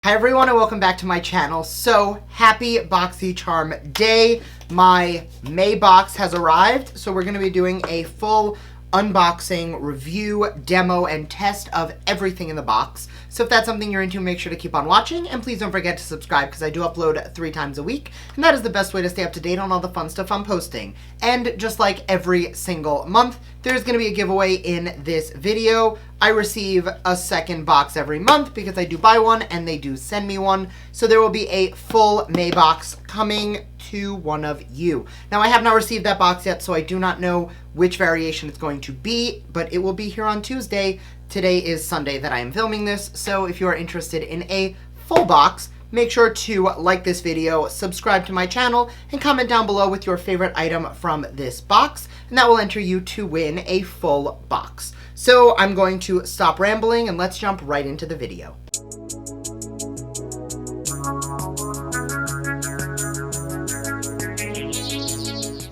Hi everyone and welcome back to my channel. So happy BoxyCharm day. My May box has arrived, so we're going to be doing a full unboxing, review, demo, and test of everything in the box. So if that's something you're into, make sure to keep on watching, and please don't forget to subscribe because I do upload 3 times a week, and that is the best way to stay up to date on all the fun stuff I'm posting. And just like every single month, there's going to be a giveaway in this video. I receive a second box every month because I do buy one and they do send me one. So there will be a full May box coming to one of you. Now I have not received that box yet, so I do not know which variation it's going to be, but it will be here on Tuesday. Today is Sunday that I am filming this, so if you are interested in a full box, make sure to like this video, subscribe to my channel, and comment down below with your favorite item from this box, and that will enter you to win a full box. So I'm going to stop rambling and let's jump right into the video.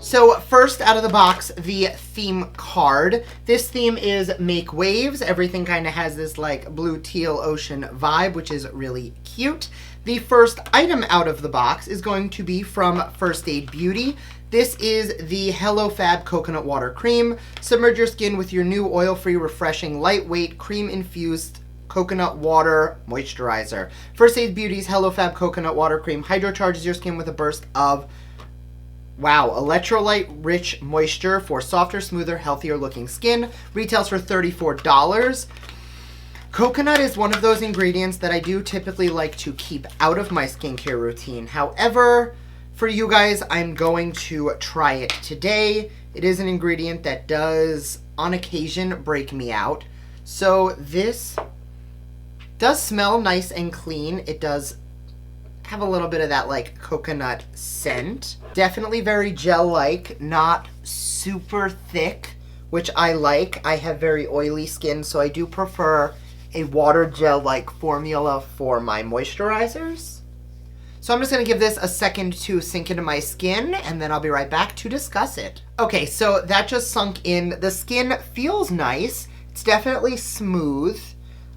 So first out of the box, the theme card. This theme is Make Waves. Everything kind of has this like blue teal ocean vibe, which is really cute. The first item out of the box is going to be from First Aid Beauty. This is the Hello Fab Coconut Water Cream. Submerge your skin with your new oil-free, refreshing, lightweight, cream-infused coconut water moisturizer. First Aid Beauty's Hello Fab Coconut Water Cream hydrocharges your skin with a burst of electrolyte-rich moisture for softer, smoother, healthier-looking skin. Retails for $34. Coconut is one of those ingredients that I do typically like to keep out of my skincare routine. However, for you guys, I'm going to try it today. It is an ingredient that does, on occasion, break me out. So this does smell nice and clean. It does have a little bit of that like coconut scent. Definitely very gel-like, not super thick, which I like. I have very oily skin, so I do prefer a water gel-like formula for my moisturizers. So I'm just going to give this a second to sink into my skin, and then I'll be right back to discuss it. Okay, so that just sunk in. The skin feels nice. It's definitely smooth.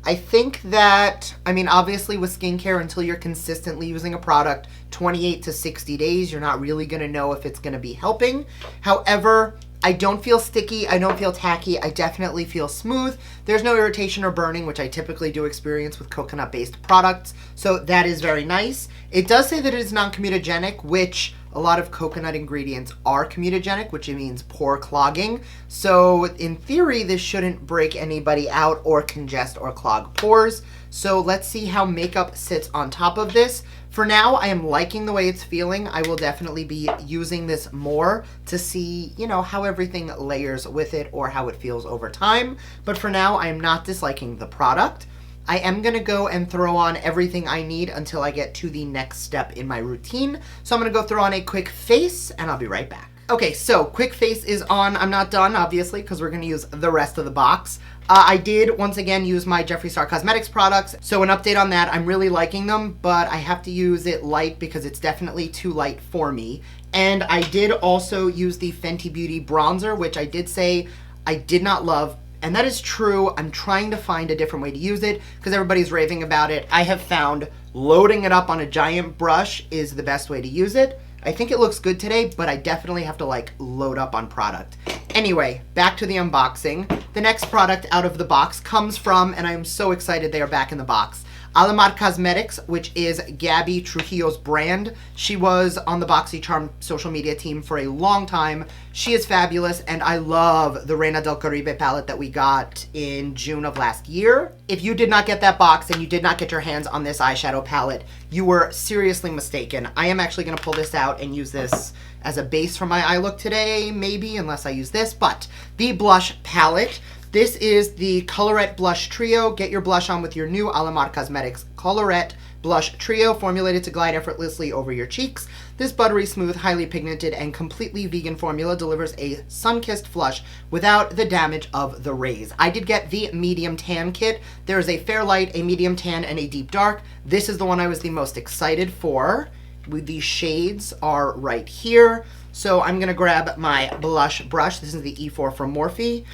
I think that, obviously with skincare, until you're consistently using a product 28 to 60 days, you're not really going to know if it's going to be helping. However, I don't feel sticky. I don't feel tacky. I definitely feel smooth. There's no irritation or burning, which I typically do experience with coconut-based products. So that is very nice. It does say that it is non-comedogenic, which a lot of coconut ingredients are comedogenic, which means pore clogging. So in theory, this shouldn't break anybody out or congest or clog pores. So let's see how makeup sits on top of this. For now, I am liking the way it's feeling. I will definitely be using this more to see, how everything layers with it or how it feels over time. But for now, I am not disliking the product. I am going to go and throw on everything I need until I get to the next step in my routine. So I'm going to go throw on a quick face and I'll be right back. Okay, so quick face is on. I'm not done, obviously, because we're going to use the rest of the box. I did, once again, use my Jeffree Star Cosmetics products. So an update on that, I'm really liking them, but I have to use it light because it's definitely too light for me. And I did also use the Fenty Beauty bronzer, which I did say I did not love. And that is true. I'm trying to find a different way to use it because everybody's raving about it. I have found loading it up on a giant brush is the best way to use it. I think it looks good today, but I definitely have to load up on product. Anyway, back to the unboxing. The next product out of the box comes from, and I'm so excited they are back in the box, Alamar Cosmetics, which is Gabby Trujillo's brand. She was on the BoxyCharm social media team for a long time. She is fabulous, and I love the Reina del Caribe palette that we got in June of last year. If you did not get that box and you did not get your hands on this eyeshadow palette, you were seriously mistaken. I am actually going to pull this out and use this as a base for my eye look today, maybe, unless I use this. But the blush palette. This is the Colorete Blush Trio. Get your blush on with your new Alamar Cosmetics Colorete Blush Trio, formulated to glide effortlessly over your cheeks. This buttery smooth, highly pigmented, and completely vegan formula delivers a sun-kissed flush without the damage of the rays. I did get the medium tan kit. There is a fair light, a medium tan, and a deep dark. This is the one I was the most excited for. These shades are right here. So I'm going to grab my blush brush. This is the E4 from Morphe.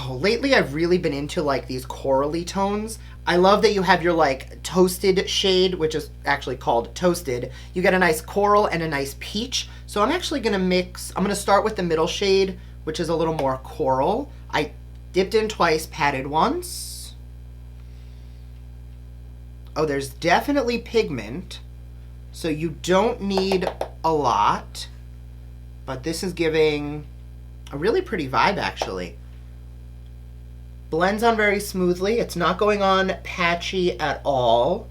Lately I've really been into like these corally tones. I love that you have your like toasted shade, which is actually called toasted. You get a nice coral and a nice peach. So I'm actually gonna I'm gonna start with the middle shade, which is a little more coral. I dipped in twice, patted once. Oh, there's definitely pigment, so you don't need a lot, but this is giving a really pretty vibe actually. Blends on very smoothly. It's not going on patchy at all.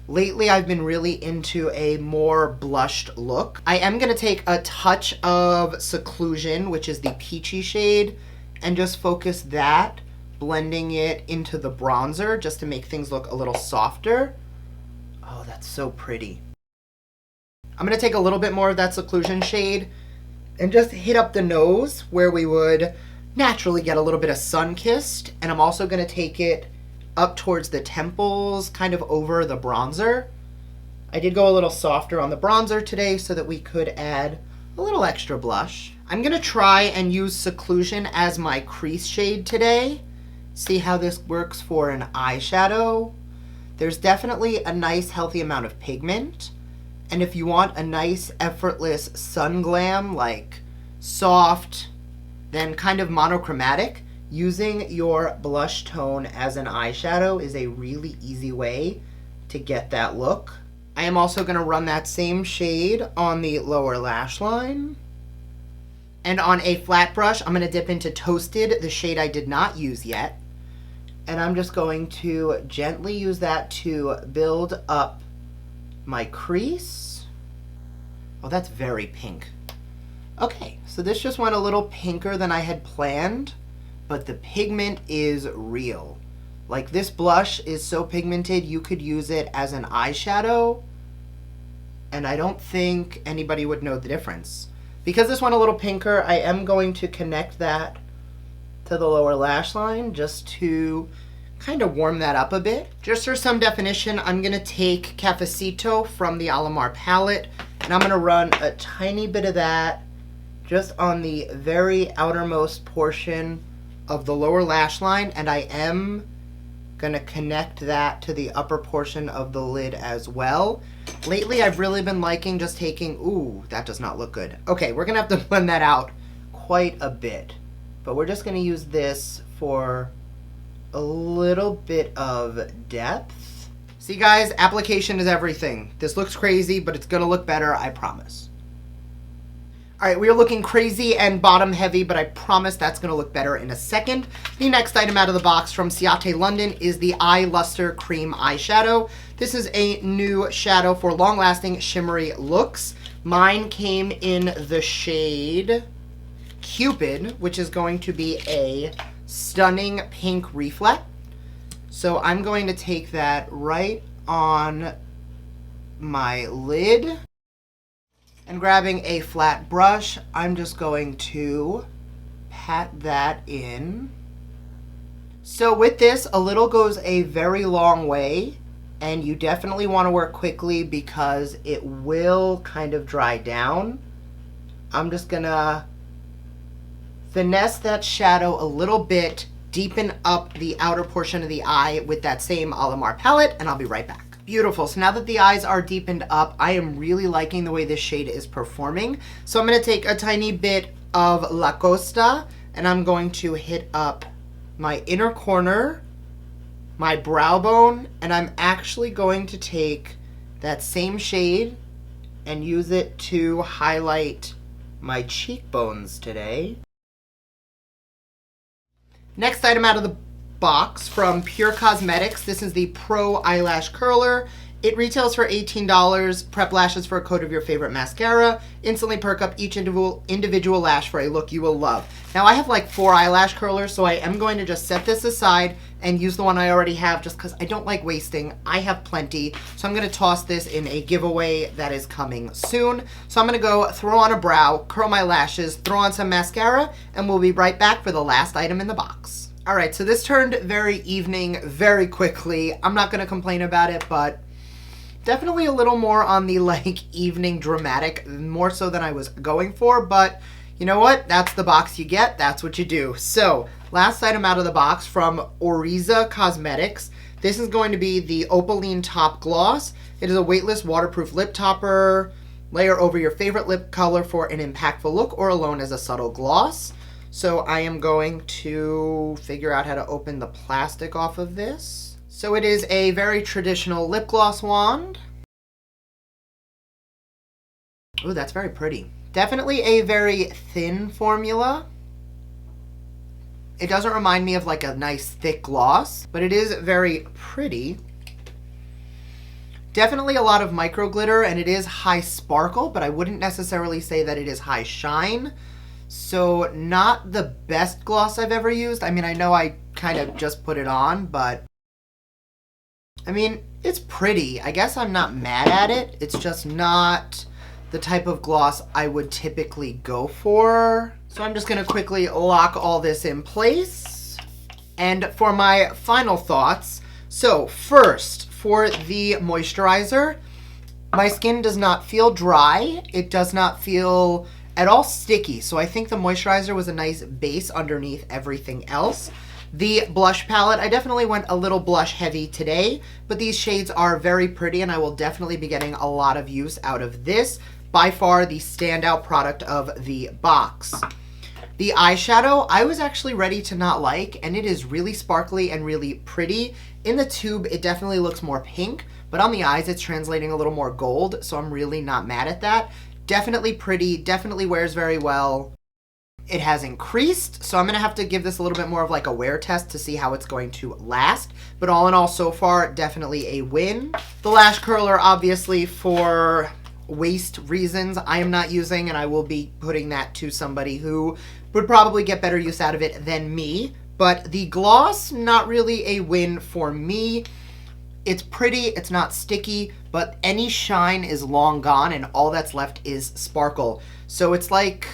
Lately, I've been really into a more blushed look. I am going to take a touch of Seclusion, which is the peachy shade, and just focus that, blending it into the bronzer just to make things look a little softer. Oh, that's so pretty. I'm going to take a little bit more of that Seclusion shade and just hit up the nose where we would naturally get a little bit of sun-kissed, and I'm also going to take it up towards the temples, kind of over the bronzer. I did go a little softer on the bronzer today so that we could add a little extra blush. I'm going to try and use Seclusion as my crease shade today. See how this works for an eyeshadow. There's definitely a nice healthy amount of pigment, and if you want a nice effortless sun glam, like soft, then kind of monochromatic, using your blush tone as an eyeshadow is a really easy way to get that look. I am also going to run that same shade on the lower lash line. And on a flat brush, I'm going to dip into Toasted, the shade I did not use yet. And I'm just going to gently use that to build up my crease. Oh, that's very pink. Okay, so this just went a little pinker than I had planned, but the pigment is real. Like, this blush is so pigmented, you could use it as an eyeshadow, and I don't think anybody would know the difference. Because this went a little pinker, I am going to connect that to the lower lash line just to kind of warm that up a bit. Just for some definition, I'm going to take Cafecito from the Alamar palette, and I'm going to run a tiny bit of that just on the very outermost portion of the lower lash line, and I am going to connect that to the upper portion of the lid as well. Lately, I've really been liking just taking, ooh, that does not look good. Okay, we're going to have to blend that out quite a bit, but we're just going to use this for a little bit of depth. See guys, application is everything. This looks crazy, but it's going to look better, I promise. All right, we are looking crazy and bottom heavy, but I promise that's going to look better in a second. The next item out of the box from Ciate London is the Eye Lustre Cream Eyeshadow. This is a new shadow for long-lasting shimmery looks. Mine came in the shade Cupid, which is going to be a stunning pink reflect. So I'm going to take that right on my lid. And grabbing a flat brush, I'm just going to pat that in. So with this, a little goes a very long way, and you definitely want to work quickly because it will kind of dry down. I'm just gonna finesse that shadow a little bit, deepen up the outer portion of the eye with that same Alamar palette, and I'll be right back. Beautiful. So now that the eyes are deepened up, I am really liking the way this shade is performing. So I'm going to take a tiny bit of La Costa, and I'm going to hit up my inner corner, my brow bone, and I'm actually going to take that same shade and use it to highlight my cheekbones today. Next item out of the box from Pure Cosmetics. This is the Pro Eyelash Curler. It retails for $18. Prep lashes for a coat of your favorite mascara. Instantly perk up each individual lash for a look you will love. Now I have like 4 eyelash curlers, so I am going to just set this aside and use the one I already have just because I don't like wasting. I have plenty, so I'm going to toss this in a giveaway that is coming soon. So I'm going to go throw on a brow, curl my lashes, throw on some mascara, and we'll be right back for the last item in the box. All right, so this turned very evening very quickly. I'm not going to complain about it, but definitely a little more on the like evening dramatic, more so than I was going for. But You know what? That's the box you get. That's what you do. So, last item out of the box from Oryza Cosmetics. This is going to be the Opaline Top Gloss. It is a weightless, waterproof lip topper. Layer over your favorite lip color for an impactful look or alone as a subtle gloss. So I am going to figure out how to open the plastic off of this. So it is a very traditional lip gloss wand. Ooh, that's very pretty. Definitely a very thin formula. It doesn't remind me of like a nice thick gloss, but it is very pretty. Definitely a lot of micro glitter, and it is high sparkle, but I wouldn't necessarily say that it is high shine. So not the best gloss I've ever used. I mean, I know I kind of just put it on, but I mean, it's pretty. I guess I'm not mad at it. It's just not the type of gloss I would typically go for. So I'm just gonna quickly lock all this in place. And for my final thoughts, so first, for the moisturizer, my skin does not feel dry. It does not feel at all sticky. So I think the moisturizer was a nice base underneath everything else. The blush palette, I definitely went a little blush heavy today, but these shades are very pretty and I will definitely be getting a lot of use out of this. By far the standout product of the box. The eyeshadow, I was actually ready to not like, and it is really sparkly and really pretty. In the tube, it definitely looks more pink, but on the eyes, it's translating a little more gold, so I'm really not mad at that. Definitely pretty, definitely wears very well. It has increased, so I'm gonna have to give this a little bit more of like a wear test to see how it's going to last. But all in all, so far, definitely a win. The lash curler, obviously, for waste reasons, I am not using, and I will be putting that to somebody who would probably get better use out of it than me. But the gloss, not really a win for me. It's pretty, it's not sticky, but any shine is long gone and all that's left is sparkle. So it's like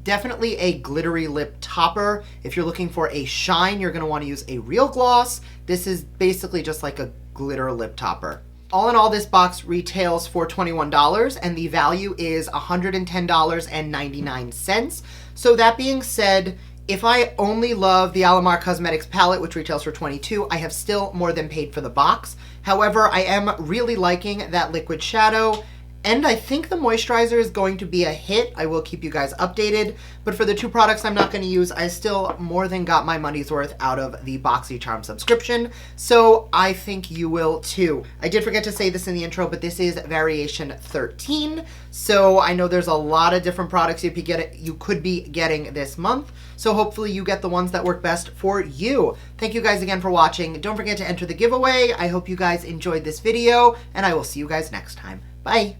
definitely a glittery lip topper. If you're looking for a shine, you're gonna wanna use a real gloss. This is basically just like a glitter lip topper. All in all, this box retails for $21 and the value is $110.99. So that being said, if I only love the Alamar Cosmetics palette, which retails for $22, I have still more than paid for the box. However, I am really liking that liquid shadow, and I think the moisturizer is going to be a hit. I will keep you guys updated, but for the two products I'm not going to use, I still more than got my money's worth out of the BoxyCharm subscription, so I think you will too. I did forget to say this in the intro, but this is variation 13, so I know there's a lot of different products you could be getting this month, so hopefully you get the ones that work best for you. Thank you guys again for watching. Don't forget to enter the giveaway. I hope you guys enjoyed this video, and I will see you guys next time. Bye!